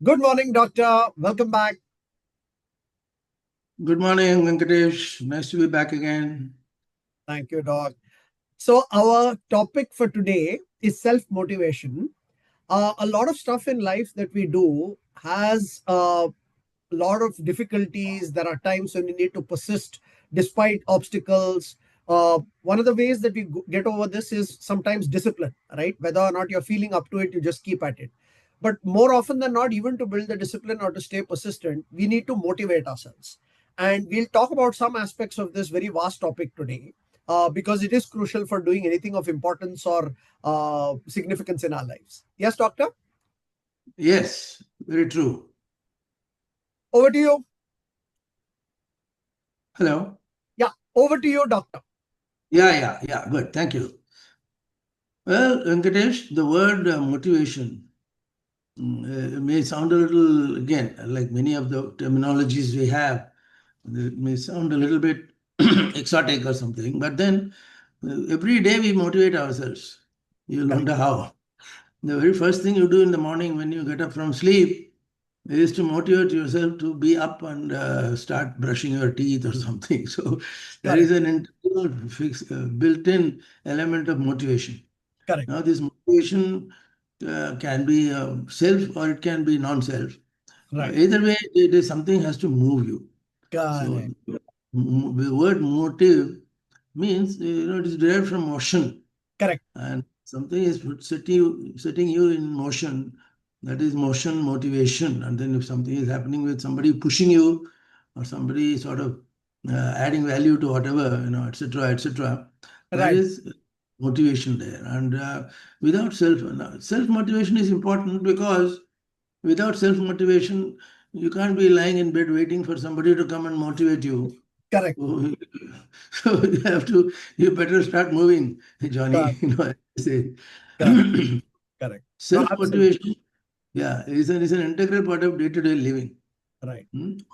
Good morning, doctor. Welcome back. Good morning, Venkatesh. Nice to be back again. Thank you, doc. So, our topic for today is self motivation. A lot of stuff in life that we do has a lot of difficulties. There are times when we need to persist despite obstacles. One of the ways that we get over this is sometimes discipline, right? Whether or not you're feeling up to it, you just keep at it. But more often than not, even to build the discipline or to stay persistent, we need to motivate ourselves. And we'll talk about some aspects of this very vast topic today because it is crucial for doing anything of importance or significance in our lives. Yes, doctor? Yes, very true. Over to you. Hello. Yeah, over to you, doctor. Yeah. Good. Thank you. Well, Venkatesh, the word motivation may sound a little, again, like many of the terminologies we have, it may sound a little bit exotic or something, but then every day we motivate ourselves. You'll Correct. wonder how. The very first thing you do in the morning when you get up from sleep is to motivate yourself to be up and start brushing your teeth or something. So there is Correct. an internal built-in element of motivation. Correct. Now, this motivation can be self or it can be non-self. Right. Either way, it is something has to move you. So Correct. the word motive means it is derived from motion, Correct. and something is setting you in motion. That is motion motivation. And then if something is happening with somebody pushing you or somebody sort of adding value to whatever, etc., etc., there Right. is motivation there. And without self motivation is important because without self motivation, you can't be lying in bed waiting for somebody to come and motivate you. Correct. So, so you better start moving, Johnny. Correct. I say. Correct. Correct. No, absolutely. Self-motivation, yeah, is an integral part of day-to-day living. Right.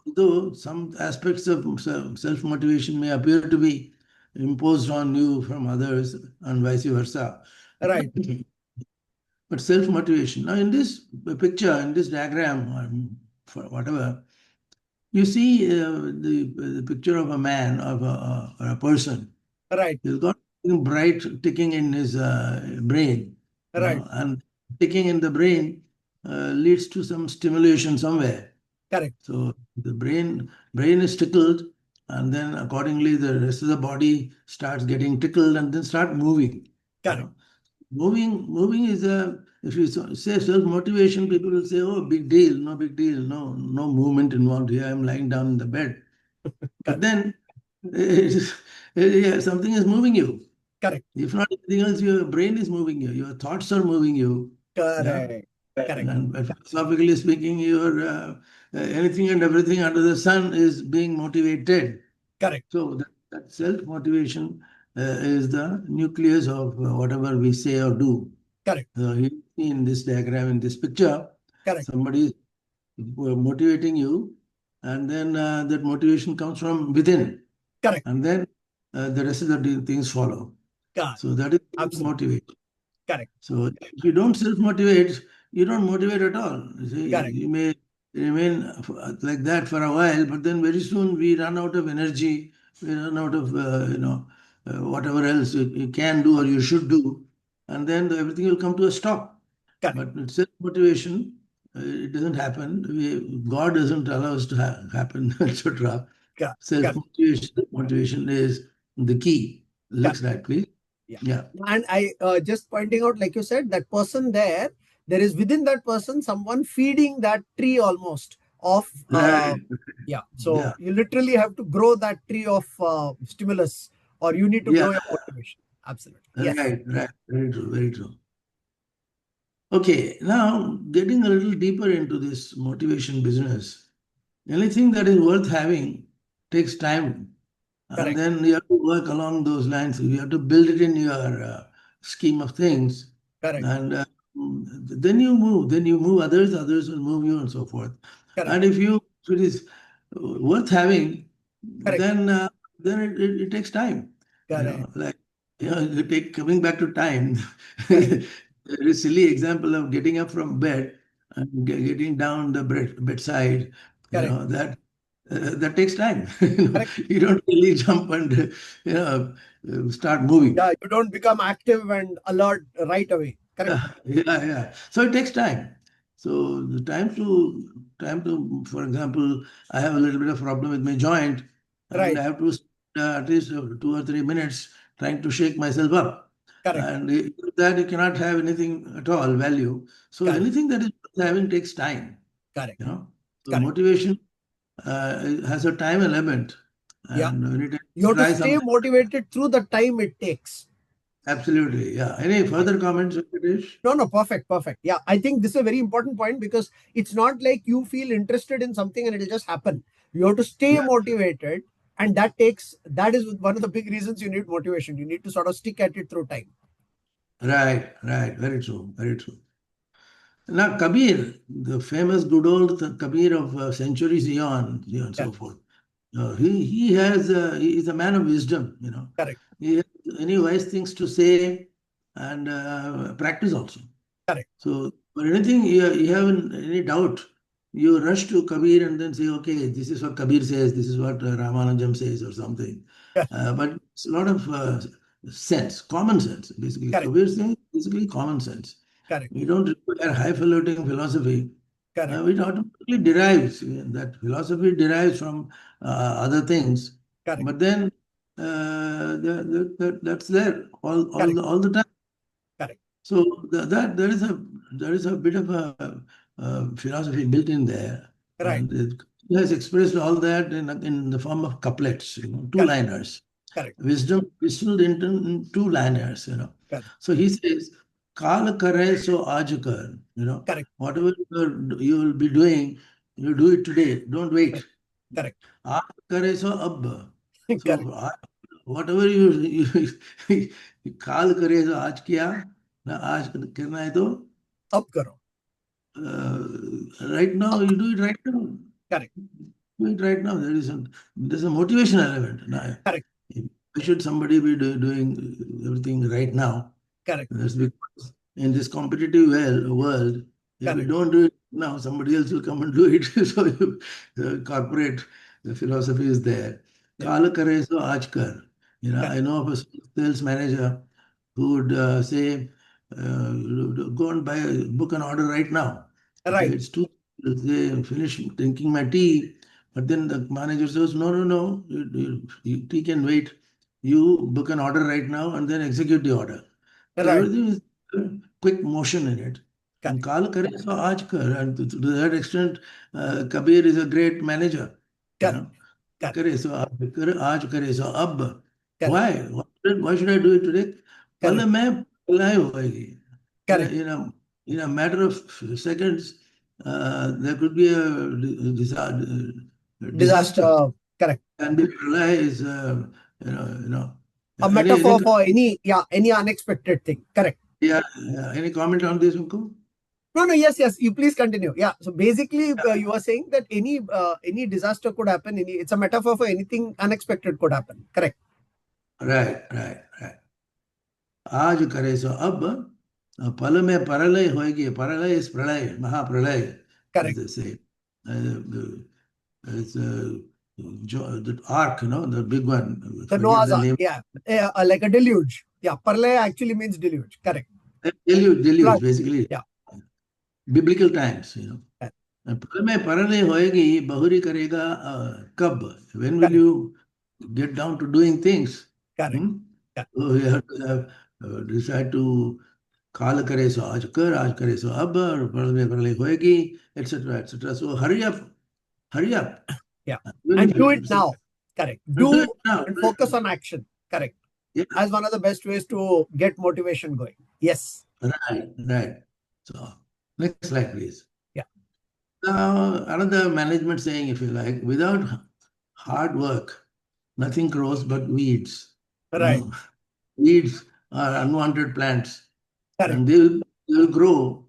Although some aspects of self-motivation may appear to be imposed on you from others and vice versa. Right. But self-motivation. Now, in this picture, in this diagram, for whatever, you see the picture of a man, or a person. Right. He's got something bright ticking in his brain, Right. and ticking in the brain leads to some stimulation somewhere. Correct. So the brain is tickled, and then accordingly the rest of the body starts getting tickled and then start moving. Correct. Moving is a, if you say self-motivation, people will say, oh, big deal, no big deal, no movement involved here. I'm lying down in the bed. But Correct. then yeah, something is moving you. Correct. If not anything else, your brain is moving you, your thoughts are moving you. Yeah. Correct. Correct. And philosophically speaking, your anything and everything under the sun is being motivated. Correct. So that self-motivation is the nucleus of whatever we say or do. Correct. You see in this diagram, in this picture, Correct. somebody is motivating you, and then that motivation comes from within, Correct. and then the rest of the things follow. Correct. So that is Absolutely. motivation. Correct. So if you don't self-motivate, you don't motivate at all. You see, Correct. you may remain like that for a while, but then very soon we run out of energy, we run out of whatever else you can do or you should do, and then everything will come to a stop. Correct. But with self-motivation, it doesn't happen. God doesn't allow us to happen, etc. Correct. Motivation is the key. Next slide, please. Yeah. Yeah. And I just pointing out, like you said, that person there is within that person someone feeding that tree almost of Right. yeah. So Yeah. you literally have to grow that tree of stimulus, or you need to Yeah. grow your motivation. Absolutely. Yes. Right. Very true. Very true. Okay, now getting a little deeper into this motivation business, anything that is worth having takes time. And Correct. then you have to work along those lines. You have to build it in your scheme of things. Correct. And then you move. Then you move others will move you, and so forth. Correct. And if it is worth having, Correct. then it takes time. Correct. You take coming back to time. Correct. Very silly example of getting up from bed and getting down the bedside, Correct. that takes time. Correct. You don't really jump and start moving. Yeah, you don't become active and alert right away. Correct. Yeah, yeah. So it takes time. So the time to, for example, I have a little bit of problem with my joint, and Right. I have to spend, at least 2 or 3 minutes trying to shake myself up. Correct. And with that you cannot have anything at all value. So Correct. anything that is worth having takes time. Correct. You know. So Correct. motivation has a time element, Yeah. and when you You have to try stay something, motivated through the time it takes. absolutely, yeah. Any Right. further comments, Venkatesh? No, no, perfect, perfect. Yeah, I think this is a very important point because it's not like you feel interested in something and it'll just happen. You have to stay Yeah, motivated, and that is one of the big reasons you need motivation. You need to sort of stick at it through time. right, right. Very true, very true. Now, Kabir, the famous good old Kabir of centuries eon, and so Correct, forth. He is a man of wisdom. correct, He has many wise things to say and practice also. correct, So for anything you have any doubt, you rush to Kabir and then say, okay, this is what Kabir says, this is what Ramanujam says or something. correct, But it's a lot of sense, common sense. Basically, correct, Kabir saying basically common sense. correct, We don't require highfalutin philosophy. correct, It automatically derives, that philosophy derives from other things. correct, But then that's there correct, all the time. correct. So there is a bit of a philosophy built in there, Right, and it has expressed all that in the form of couplets, correct, two-liners. correct, Wisdom distilled into two-liners. correct, So he says, "Kal kare so aaj kar." correct, Whatever you will be doing, you do it today. Don't wait. correct, correct, Aaj kare so ab. So correct. whatever काल करे तो आज किया ना आज करना है तो Up karo. right now you do it right now. Correct, Do it right now. There's a motivation element. Now, correct, why should somebody be doing everything right now? correct, That's because in this competitive world, if we correct. don't do it now, somebody else will come and do it. So the corporate the philosophy is there. Yeah, Kal kare so aaj kar. correct. I know of a sales manager who would say, go and book an order right now. Okay, Right, it's too. They finish drinking my tea, but then the manager says, no, no, no, tea can wait. You book an order right now and then execute the order. So right, everything is quick motion in it. And correct, Kal kare so aaj kar. And to that extent, Kabir is a great manager. You correct, know, correct, करे सो अब करे आज करे सो अब. correct, Why? Why should I do it today? पल correct, में पलाई होएगी. In a, correct. in a, in a matter of seconds, there could be a disaster. Disaster. Correct. And the pralay is, A any metaphor for any unexpected thing. Correct. yeah, any comment on this, Uncle? No, no, yes, yes. You please continue. Yeah. So basically, you are saying that any disaster could happen. It's a metaphor for anything unexpected could happen. Correct. Right, right, right. आज करे सो अब पल में प्रलय होएगी. प्रलय is प्रलय, महाप्रलय, as Correct. they say. It's the ark, the big one. The Forget Noah's the Ark. name. Yeah. Like a deluge. Yeah. Parlaya actually means deluge. Correct. Deluge, Flood. basically. Yeah. Biblical times. Correct. पल में प्रलय होएगी, बहुरी करेगा कब? When will Correct. you get down to doing things? Correct. Hmm? Correct. So you have to decide to काल करे सो आज करे सो अब, और प्रलय में प्रलय होएगी, etc., etc. So hurry up. Yeah. Even And if do it it's now. Correct. do it Do now. and focus on action. Correct. Yeah, As one of the best ways to get motivation going. Yes. right, right. So next slide, please. Yeah. Now, another management saying, if you like, without hard work, nothing grows but weeds. Right. Weeds are unwanted plants, Correct. and they will grow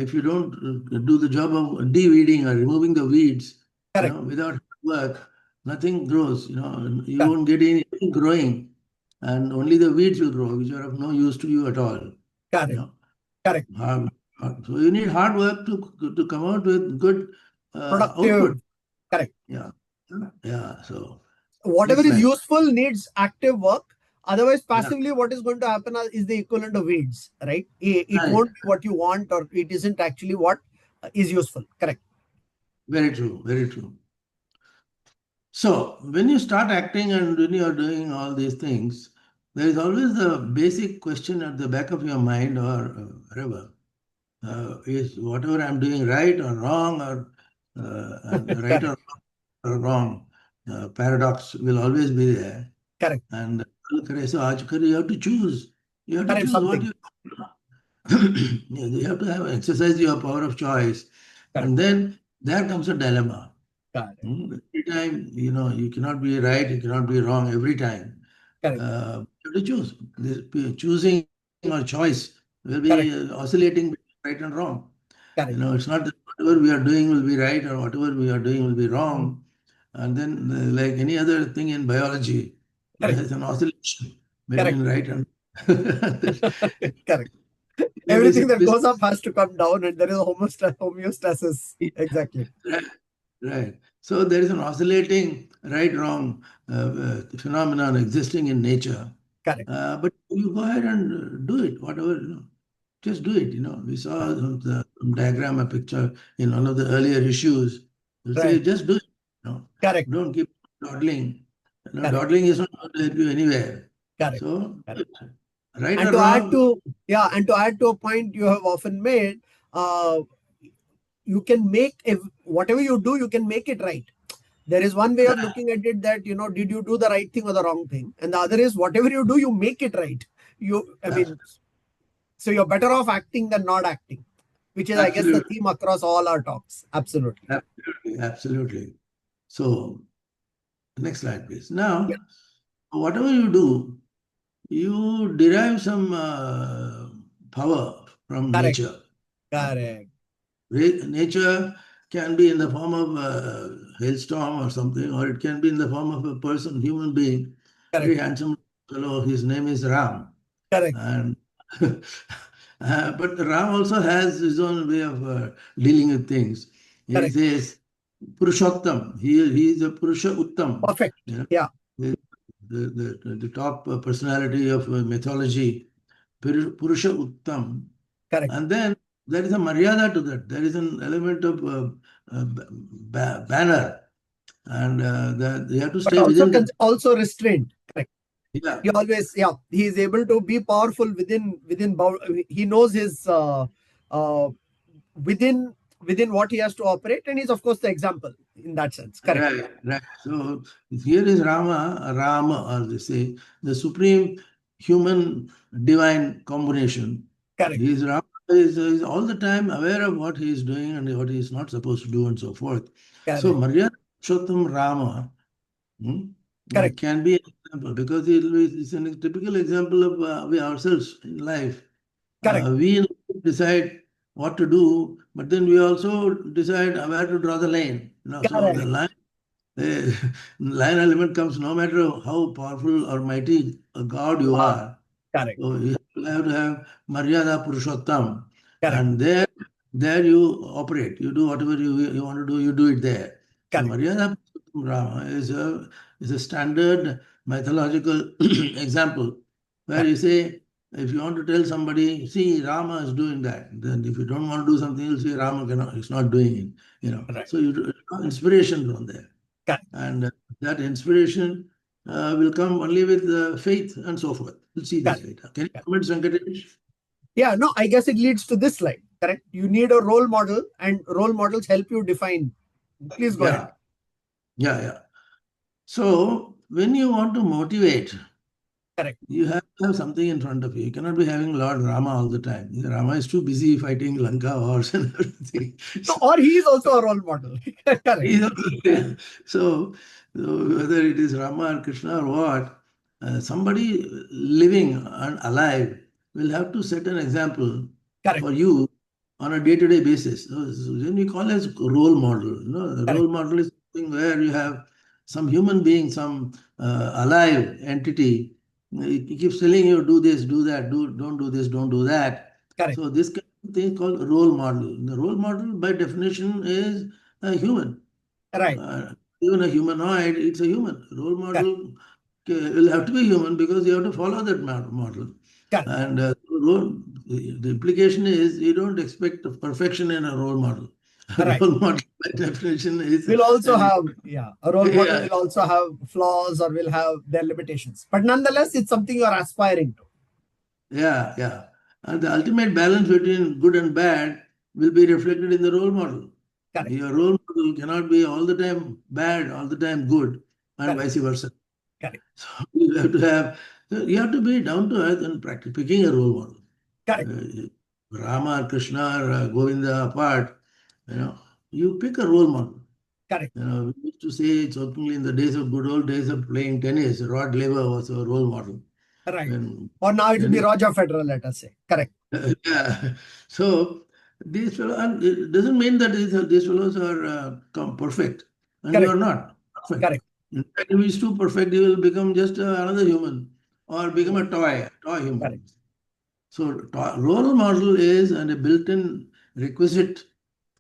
if you don't do the job of de-weeding or removing the weeds. Correct. Without hard work, nothing grows. You Correct. won't get anything growing, and only the weeds will grow, which are of no use to you at all. You Correct. know, Correct. hard, So you need hard work to come out with good output. Productive. Correct. Yeah. Yeah. So Whatever next is slide. useful needs active work. Otherwise, Yeah. passively, what is going to happen is the equivalent of weeds, right? It Right. won't be what you want, or it isn't actually what is useful. Correct. Very true. Very true. So when you start acting and when you are doing all these things, there is always the basic question at the back of your mind or wherever. Is whatever I'm doing right or wrong or right Correct. or wrong? Paradox will always be there. Correct. And so you have to choose. You have to Correct. choose what Something. you you have to have exercise your power of choice. Correct. And then there comes a dilemma. Correct. Every time, you cannot be right, you cannot be wrong every time. Correct. You have to choose. Choosing or choice will be Correct. oscillating between right and wrong. Correct. It's not that whatever we are doing will be right or whatever we are doing will be wrong. And then, like any other thing in biology, there Correct. is an oscillation Correct. between right and Correct. maybe Everything that simply goes up has to come down, and there is a homeostasis. Exactly. right, right. So there is an oscillating right-wrong phenomenon existing in nature. Correct. But you go ahead and do it, whatever, just do it. We saw some diagram, a picture in one of the earlier issues. You say, Right. just do it. You know, Correct. don't keep dawdling. Correct. Dawdling is not going to help you anywhere. Correct. So, Correct. right And or to add wrong, to yeah, and to add to a point you have often made, uh, you can make whatever you do, you can make it right. There is one way of looking at it, that did you do the right thing or the wrong thing, and the other is whatever you do, you make it right. I ab- mean, so you're better off acting than not acting, which is, I guess, the absolutely, theme across all our talks. Absolutely. absolutely, absolutely. So, next slide, please. Yeah. Now, whatever you do, you derive some power from Correct. nature. Correct. Nature can be in the form of a hailstorm or something, or it can be in the form of a person, human being, very Correct. handsome fellow. His name is Ram. Correct. And but Ram also has his own way of dealing with things. He Correct. says Purushottam. He is a Purusha Uttam. Perfect. You know, Yeah. the, the top personality of mythology, Purusha Uttam. Correct. And then there is a maryada to that. There is an element of banner, and that you have to But stay also within that. also restrained. Correct. Yeah, He always, yeah, he is able to be powerful within he knows his uh within what he has to operate, and he's of course the example in that sense. Correct. right, right. So here is Rama, or they say, the supreme human divine combination. Correct. He is Rama is all the time aware of what he is doing and what he is not supposed to do and so forth. So Correct. Maryada Purushottam Rama Correct. can be an example because it's a typical example of we ourselves in life. Correct. We decide what to do, but then we also decide where to draw the line. So the Correct. line element comes no matter how powerful or mighty a god you uh, are. Correct. So you have to have maryada purushottam, Correct. and there you operate. You do whatever you want to do. You do it there. So Correct. maryada purushottam Rama is a standard mythological example where Correct. you say if you want to tell somebody, see Rama is doing that. Then if you don't want to do something, you'll say Rama cannot. It's not doing it. Right. So you draw inspiration from there, Correct. and that inspiration will come only with faith and so forth. We'll see this Correct. later. Can you Correct. comment, Sankatesh? Yeah, no, I guess it leads to this slide. Correct. You need a role model, and role models help you define. Please go ahead. Yeah, yeah. So when you want to motivate, Correct. you have to have something in front of you. You cannot be having Lord Rama all the time. Rama is too busy fighting Lanka wars and everything. No, or he is also a role model. Correct. You know, yeah. So whether it is Rama or Krishna or what, somebody living and alive will have to set an example Correct. for you on a day-to-day basis. So then we call it as role model. The Correct. role model is something where you have some human being, some alive entity. He keeps telling you, do this, do that, don't do this, don't do that. Correct. So this kind thing called role model. The role model, by definition, is a human. Right. Uh, Even a humanoid, it's a human. Role Correct. model will have to be human because you have to follow that model. Correct. And the implication is you don't expect perfection in a role model. A Right. role model, by definition, is Will also an have, yeah, a role model yeah, will also have flaws or will have their limitations. But nonetheless, it's something you are aspiring to. yeah. And the ultimate balance between good and bad will be reflected in the role model. Correct. Your role model cannot be all the time bad, all the time good, and Correct. vice versa. Correct. So you have to be down to earth and practice picking a role model. Correct. Uh, Rama, Krishna, or Govinda apart, you know, you pick a role model. Correct. We used to say jokingly in the days of good old days of playing tennis, Rod Laver was a role model. Right. When Or now it will be tennis, Roger Federer, let us say. Correct. yeah. So these fellows, and it doesn't mean that these fellows are perfect, and you are Correct. not perfect. Correct. In fact, if he's too perfect, he will become just another human or become Yeah. a toy Correct. human. So role model is a built-in requisite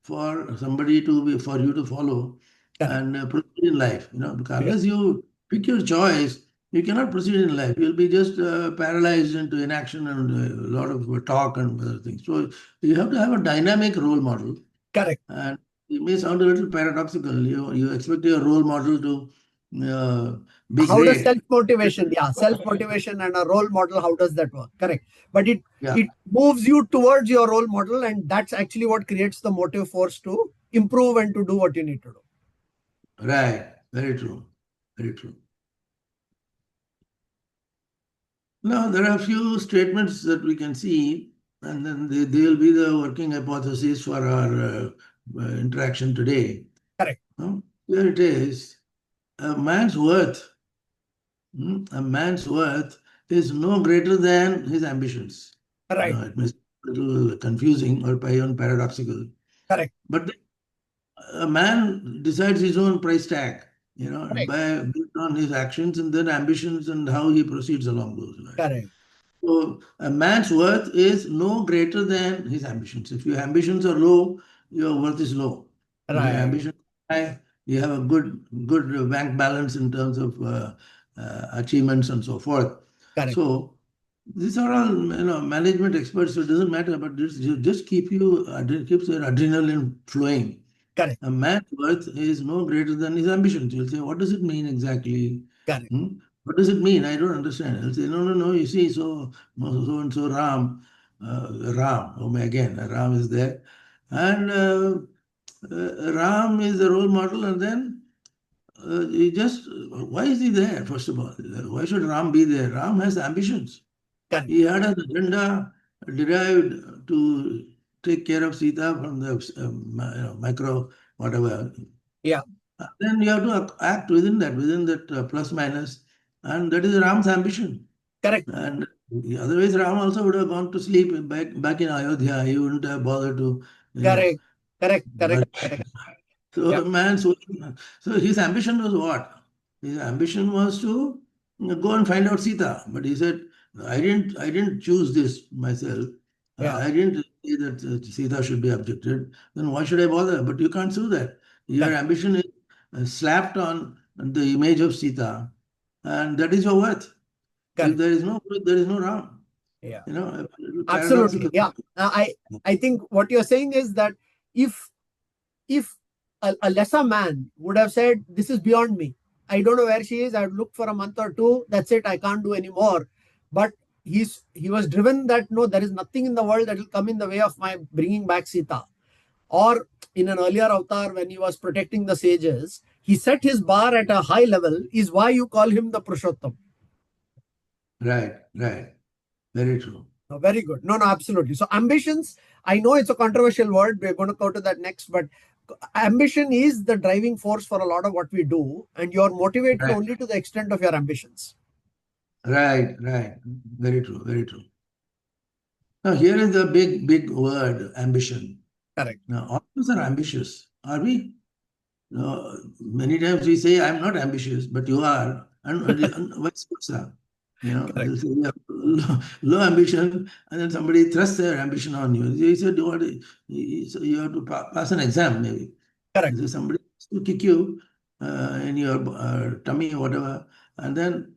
for somebody to be for you to follow Correct. and proceed in life. Because Yeah. unless you pick your choice, you cannot proceed in life. You'll be just paralyzed into inaction and a lot of talk and other things. So you have to have a dynamic role model, Correct. and it may sound a little paradoxical. You expect your role model to uh, be How does great. self motivation, yeah, self motivation and a role model, how does that work? Correct. But it Yeah, it moves you towards your role model, and that's actually what creates the motive force to improve and to do what you need to do. right. Very true. Very true. Now, there are a few statements that we can see, and then they will be the working hypothesis for our interaction today. Correct. Here it is. A man's worth, a man's worth is no greater than his ambitions. Right. Now, it may sound a little confusing or even paradoxical, Correct. but a man decides his own price tag, Correct. based on his actions and then ambitions and how he proceeds along those lines. Correct. So a man's worth is no greater than his ambitions. If your ambitions are low, your worth is low. If your Right. ambitions are high, you have a good bank balance in terms of achievements and so forth. Correct. So these are all management experts. So it doesn't matter, but this just keeps your adrenaline flowing. Correct. A man's worth is no greater than his ambitions. You'll say, what does it mean exactly? Correct. Hmm? What does it mean? I don't understand. I'll say, no. You see, so and so Ram. Oh my, again, Ram is there, and Ram is the role model, and then he just why is he there? First of all, why should Ram be there? Ram has ambitions. Correct. He had an agenda derived to take care of Sita from the micro whatever. Yeah. Then you have to act within that plus minus, and that is Ram's ambition. Correct. And otherwise, Ram also would have gone to sleep back in Ayodhya. He wouldn't have bothered to, you know. Correct. Correct. Correct. Correct. So Yeah. so his ambition was what? His ambition was to go and find out Sita. But he said, I didn't choose this myself. Yeah. I didn't say that Sita should be abducted. Then why should I bother? But you can't do that. Your Correct. ambition is slapped on the image of Sita, and that is your worth. If Correct. there is no truth, there is no wrong. Yeah. A little Absolutely. paradoxical. Yeah. I think what you're saying is that if if a lesser man would have said, "This is beyond me. I don't know where she is. I've looked for a month or two. That's it. I can't do anymore." But he was driven that no, there is nothing in the world that will come in the way of my bringing back Sita. Or in an earlier avatar, when he was protecting the sages, he set his bar at a high level. Is why you call him the Purushottam. Right. Very true. No, very good. No, absolutely. So ambitions, I know it's a controversial word. We're going to go to that next, but ambition is the driving force for a lot of what we do, and you're motivated Right. only to the extent of your ambitions. Right. Very true. Very true. Now, here is the big word, ambition. Correct. Now, all of us are ambitious, are we? Many times we say, I'm not ambitious, but you are, and vice versa. Correct. They'll say, yeah, low ambition, and then somebody thrusts their ambition on you. He said, so you have to pass an exam, maybe. Correct. So somebody has to kick you in your tummy or whatever, and then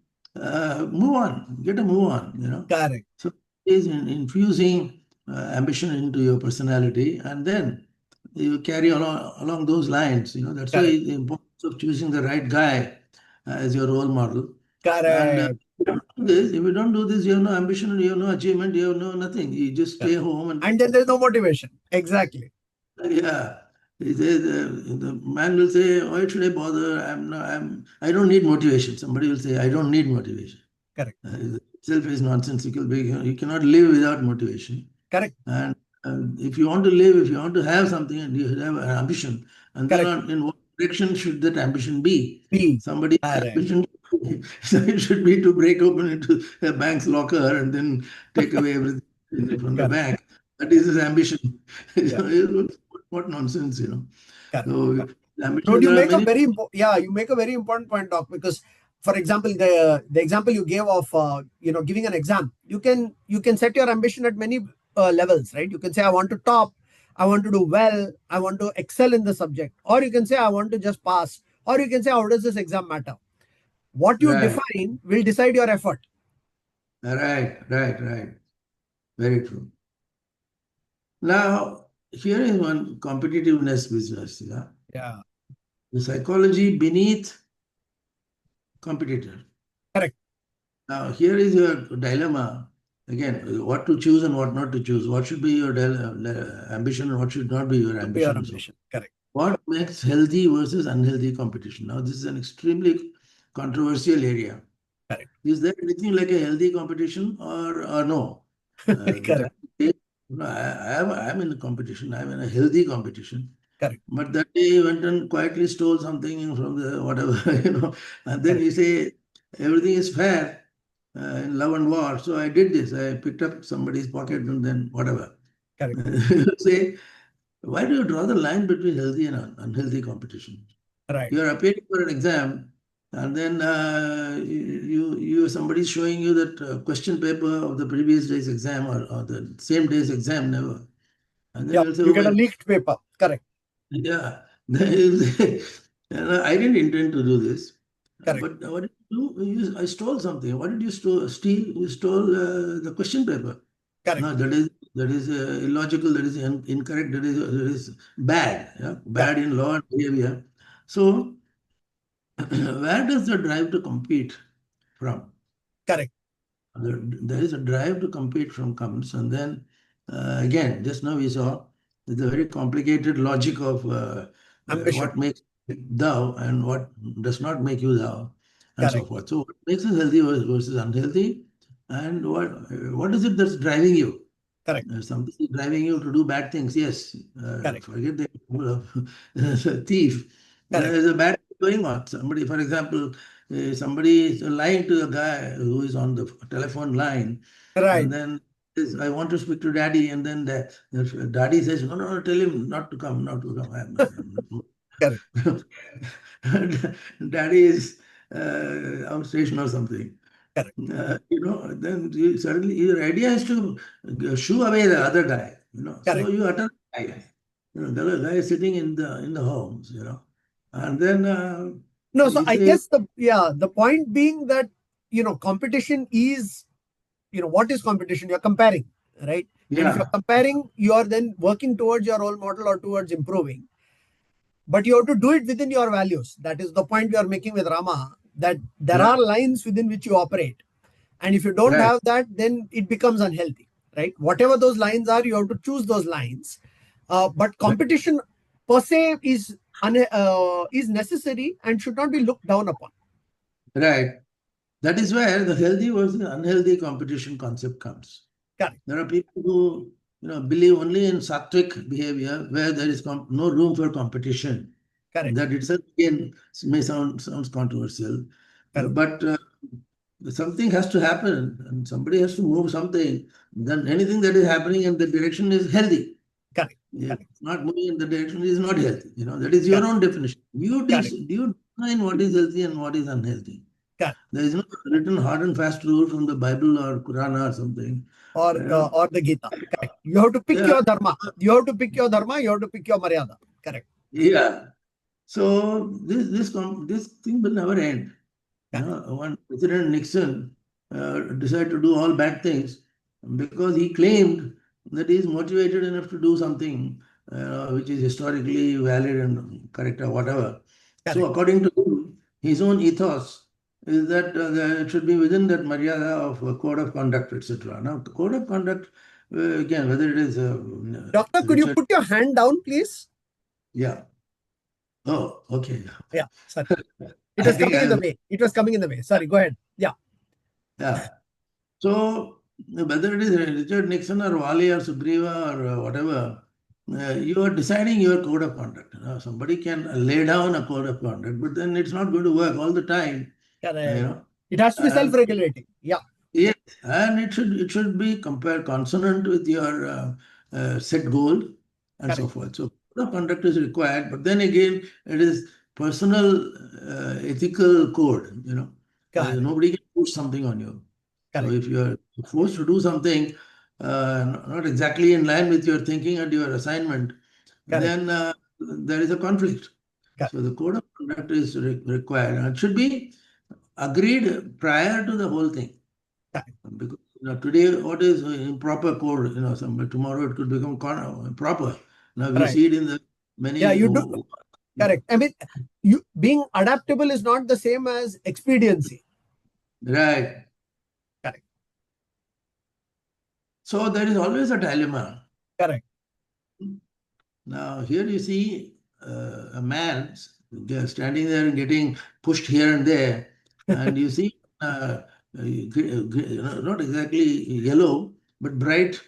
move on, get a move on, Correct. So it is infusing ambition into your personality, and then you carry along those lines. That's why Correct. the importance of choosing the right guy as your role model. And Correct. if you don't do this, you have no ambition, you have no achievement, you have no nothing. You just stay Correct. home and And then there's no motivation. Exactly. yeah. He says, the man will say, "Why should I bother? I don't need motivation." Somebody will say, "I don't need motivation." Correct. Itself is nonsensical. You cannot live without motivation. Correct. And if you want to live, if you want to have something, and you have an ambition, and then Correct. in what direction should that ambition be? B. Somebody's Correct. ambition it should be to break open into a bank's locker and then take away everything from the Correct. bank. That is his ambition. Yeah. What nonsense. Correct. So No, ambition, you there are make a many. very yeah, you make a very important point, Doc. Because, for example, the example you gave of giving an exam, you can set your ambition at many levels, right? You can say I want to top, I want to do well, I want to excel in the subject, or you can say I want to just pass, or you can say how does this exam matter? What you Right, define will decide your effort. right. Very true. Now, here is one competitiveness business. Yeah? Yeah. The psychology beneath competitor. Correct. Now, here is your dilemma. Again, what to choose and what not to choose. What should be your ambition and what should not be your Be your ambition and so on. ambition. Correct. What makes healthy versus unhealthy competition? Now, this is an extremely controversial area. Correct. Is there anything like a healthy competition or no? Which Correct. I'm in a competition. I'm in a healthy competition. Correct. But that day he went and quietly stole something from the whatever, and then Correct. you say everything is fair in love and war. So I did this. I picked up somebody's pocket and then whatever. Correct. Say, why do you draw the line between healthy and unhealthy competition? Right. You are appearing for an exam, and then somebody's showing you that question paper of the previous day's exam or the same day's exam, never. And then Yeah. you'll say, You oh get my a leaked paper. Correct. yeah, I didn't intend to do this. Correct. But what did you do? I stole something. What did you steal? You stole the question paper. Correct. No, that is illogical. That is incorrect. That is bad. Yeah? Correct. Bad in law and behavior. So, where does the drive to compete from? Correct. There is a drive to compete from comes, and then again, just now we saw the very complicated logic of Ambition. what makes thou and what does not make you thou, and so Correct. forth. So, what makes us healthy versus unhealthy, and what is it that's driving you? Correct. Something is driving you to do bad things. Yes, Correct. forget the example of a thief. Correct. There is a bad thing going on. Somebody, for example, somebody is lying to a guy who is on the telephone line, and Right. then says, I want to speak to daddy, and then the daddy says, no, tell him not to come, not to come. Correct. Daddy is outstation or something. Correct. Then suddenly your idea is to shoo away the other guy. So Correct. you utter the guy. The other guy is sitting in the homes. And then No, so you I say, guess the point being that competition is what is competition? You're comparing, right? And if you're yeah, comparing, you are then working towards your role model or towards improving. But you have to do it within your values. That is the point we are making with Rama, that there right, are lines within which you operate. And if you don't right, have that, then it becomes unhealthy, right? Whatever those lines are, you have to choose those lines. But right, competition per se is necessary and should not be looked down upon. right. That is where the healthy versus unhealthy competition concept comes. Correct. There are people who believe only in sattvic behavior where there is no room for competition. Correct. That itself again may sounds controversial, Correct. but something has to happen and somebody has to move something. Then anything that is happening in the direction is healthy. Correct. If Correct. it's not moving in the direction is not healthy. That is your Correct. own definition. Do Correct. you define what is healthy and what is unhealthy? Correct. There is no written hard and fast rule from the Bible or Quran or something. Or You know? or the Gita. Correct. You have to pick Yeah, your dharma. You have to pick your dharma. You have to pick your maryada. Correct. yeah. So this thing will never end. You Correct. know, when President Nixon decided to do all bad things because he claimed that he is motivated enough to do something which is historically valid and correct or whatever. So Correct. according to him, his own ethos is that it should be within that maryada of a code of conduct, etc. Now, the code of conduct, again, whether it is Doctor, could you Richard, put your hand down, please? yeah. Oh, okay. Yeah. Sorry. It I was think coming in the I, way. It was coming in the way. Sorry. Go ahead. Yeah. yeah. So whether it is Richard Nixon or Wali or Sugriva or whatever, you are deciding your code of conduct. Somebody can lay down a code of conduct, but then it's not going to work all the time. You Correct. know, It has to be and self-regulating. Yeah. yes, and it should be compared consonant with your set goal and so Correct. forth. So code of conduct is required, but then again, it is personal ethical code. Correct. Nobody can push something on you. So Correct. if you are forced to do something not exactly in line with your thinking and your assignment, Correct. then there is a conflict. Correct. So the code of conduct is required, and it should be agreed prior to the whole thing. Correct. Because today, what is improper code? Tomorrow it could become proper. Now we Right. see it in the Yeah. many. You do. Correct. I mean, you being adaptable is not the same as expediency. Right. Correct. So there is always a dilemma. Correct. Now, here you see a man standing there and getting pushed here and there, and you see not exactly yellow, but bright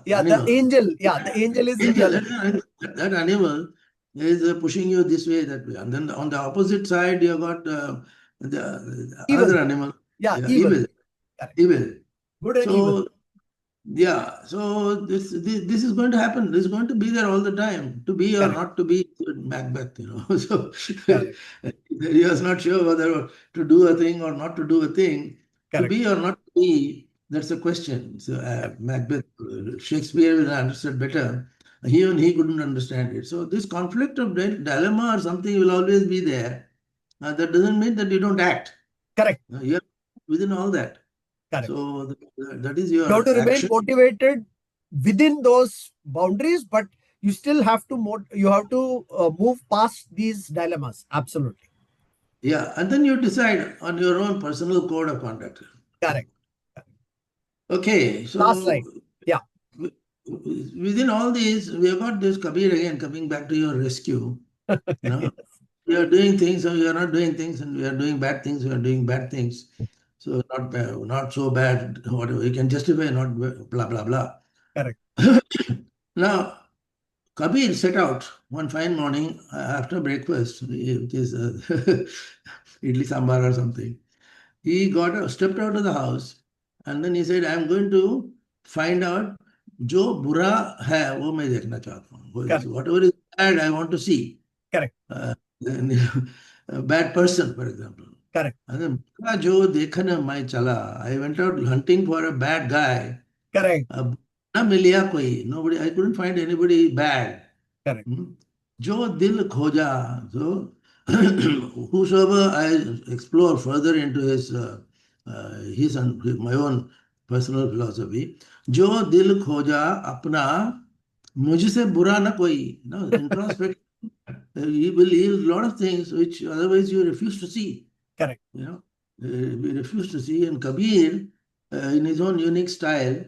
Yeah. The animal. angel. Yeah. The angel is in Angel, yellow. that animal is pushing you this way, that way. And then on the opposite side, you got the Evil. other animal, Yeah. yeah, Evil. evil, Correct. evil. Good and evil. So yeah, so this is going to happen. This is going to be there all the time. To be or Correct. not to be, Macbeth. So Correct. he was not sure whether to do a thing or not to do a thing. To Correct. be or not to be, that's the question. So Correct. Macbeth, Shakespeare will understand better. Even he couldn't understand it. So this conflict of dilemma or something will always be there. That doesn't mean that you don't act. Correct. You're within all that. Correct. So that is You have your to remain action. motivated within those boundaries, but you still have to you have to move past these dilemmas. Absolutely. Yeah, and then you decide on your own personal code of conduct. Correct. Okay, Last so slide. Yeah. within all these, we have got this Kabir again coming back to your rescue. You know, Yes. we are doing things, and we are not doing things, and we are doing bad things, we are doing bad things. So not bad, not so bad, whatever. You can justify, not blah, blah, blah. Correct. Now, Kabir set out one fine morning after breakfast, which is idli sambar or something. He stepped out of the house, and then he said, I'm going to find out जो बुरा है वो मैं देखना चाहता हूँ. Correct. Whatever is bad, I want to see. Correct. Then, a bad person, for example. Correct. And then बुरा जो देखने मैं चला, I went out hunting for a bad guy. Correct. ना मिलिया कोई. Nobody, I couldn't find anybody bad. Correct. जो दिल खोजा, so whosoever I explore further into his and my own personal philosophy, जो दिल खोजा अपना मुझसे बुरा ना कोई. No, introspection, he will yield a lot of things which otherwise you refuse to see. Correct. We refuse to see. And Kabir, in his own unique style,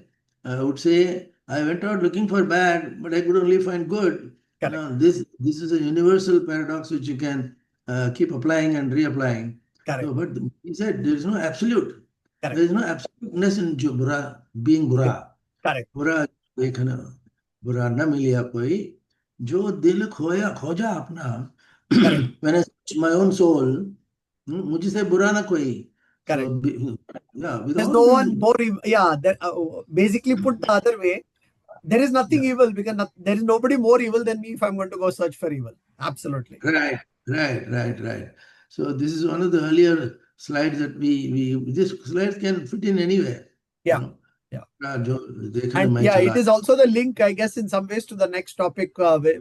would say, I went out looking for bad, but I could only find good. Correct. Now, this is a universal paradox which you can keep applying and reapplying. Correct. So, but he said there is no absolute. Correct. There is no absoluteness in being bura. Correct. बुरा देखना, बुरा न मिलिया कोई, जो दिल खोजा अपना. Correct. When I search my own soul, मुझसे बुरा ना कोई. Correct. So yeah, with There's all no these, one more evil. Yeah. Basically, put the other way, there is nothing yeah, evil because there is nobody more evil than me if I'm going to go search for evil. Absolutely. right. So this is one of the earlier slides that these slides can fit in anywhere, you Yeah. know. Yeah. देखने And में yeah, it चला. is also the link, I guess, in some ways to the next topic,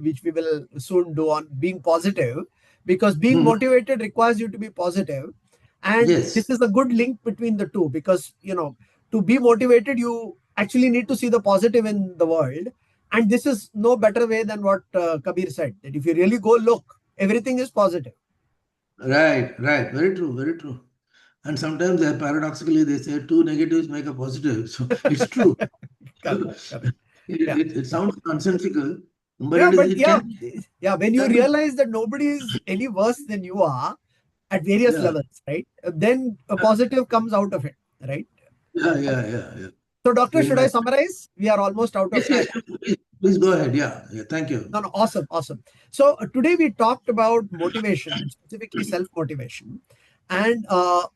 which we will soon do on being positive, because being Mhm. motivated requires you to be positive. And this Yes, is a good link between the two, because, to be motivated, you actually need to see the positive in the world. And this is no better way than what Kabir said, that if you really go look, everything is positive. right, right. Very true, very true. And sometimes paradoxically they say two negatives make a positive. So it's true. Correct, correct. It, Yeah. it, it sounds nonsensical, but Yeah, but it yeah, can yeah. When you be. realize that nobody is any worse than you are at various Yeah, levels, right? Then a positive comes out of it, right? yeah. So, doctor, In should I my summarize? We are almost out of yes, time. yes, please go ahead. Yeah, yeah. Thank you. No, no, awesome, awesome. So today we talked about motivation and specifically self-motivation, and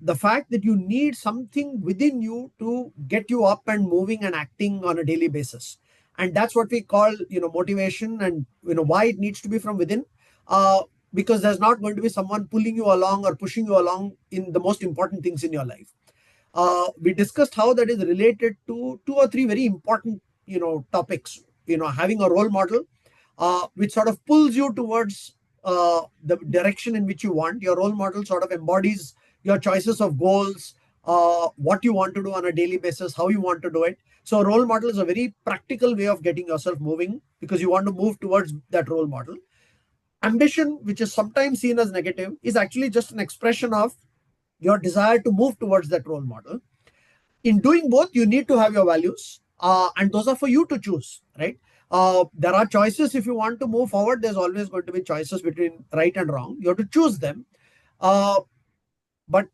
the fact that you need something within you to get you up and moving and acting on a daily basis, and that's what we call, motivation, and why it needs to be from within, uh, because there's not going to be someone pulling you along or pushing you along in the most important things in your life. We discussed how that is related to two or three very important topics, having a role model, which sort of pulls you towards the direction in which you want. Your role model sort of embodies your choices of goals, what you want to do on a daily basis, how you want to do it. So a role model is a very practical way of getting yourself moving, because you want to move towards that role model. Ambition, which is sometimes seen as negative, is actually just an expression of your desire to move towards that role model. In doing both, you need to have your values, and those are for you to choose, right? There are choices. If you want to move forward, there's always going to be choices between right and wrong. You have to choose them. Uh, but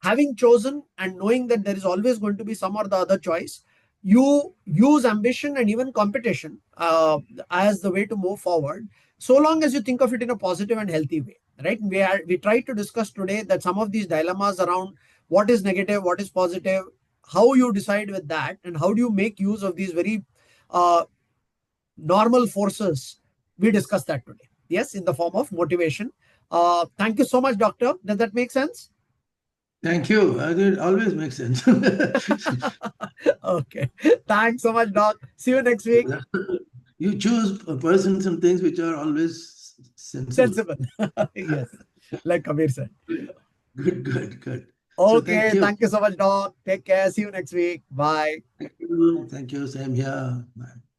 having chosen and knowing that there is always going to be some or the other choice, you use ambition and even competition as the way to move forward, so long as you think of it in a positive and healthy way, right? We try to discuss today that some of these dilemmas around what is negative, what is positive, how you decide with that, and how do you make use of these very uh, normal forces. We discussed that today, yes, in the form of motivation. Thank you so much, doctor. Does that make sense? Thank you. It always makes sense. Okay. Thanks so much, Doc. See you next week. You choose persons and things which are always sensible. Sensible. Yes. Like Kabir said. Good. So thank Okay. you. Thank you so much, Doc. Take care. See you next week. Bye. Thank you. Thank you. Same here. Bye.